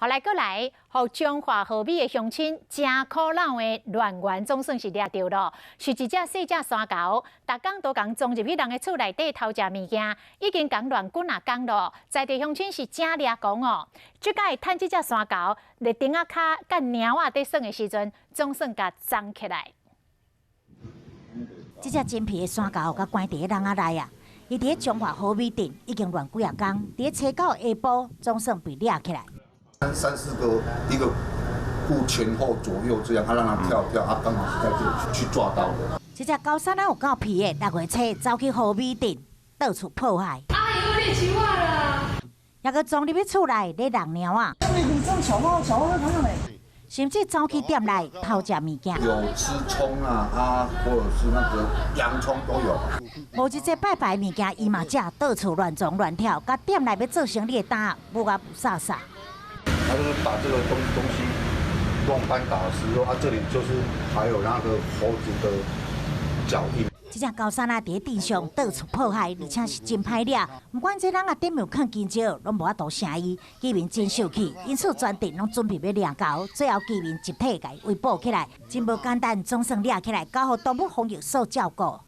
后来过来，互中华河美的乡亲真苦恼的乱源总算是抓到了，是一只细只山猴，逐工都共装入去人的厝内底偷食物件，已经共乱滚啊工了。在地乡亲是真抓狂哦！即摆趁这只山猴伫顶仔骹甲猫仔伫耍的时阵，总算甲藏起来。这只真皮的山猴，甲关伫人仔内啊！伊伫中华河美镇已经乱几啊工，伫初九下晡总算被抓起来。三四个，一个顾前后左右这样，他让他跳，他刚好是在这里去抓到的。这只狗山有够皮的，6月初走去河美镇到处破坏。阿姨，我练习话了。也个装入去厝内咧弄猫啊！你这样小猫在旁边嘞。甚至走去店内偷食物件，有吃葱啊，或者是那个洋葱都有。无一只拜拜物件，伊嘛食，到处乱撞乱跳，甲店内要做生意的单不啊不飒飒。他就是把这个东西乱翻打的时候，这里就是还有那个猴子的脚印。这只高山啊，伫地上到处破坏，而且是真歹掠。不管这人啊顶面囥金蕉，拢无法度声伊，居民真生气，因此全镇拢准备要掠狗，最后居民集体甲伊围捕起来，真无简单，总算掠起来，交予动物防疫所照顾。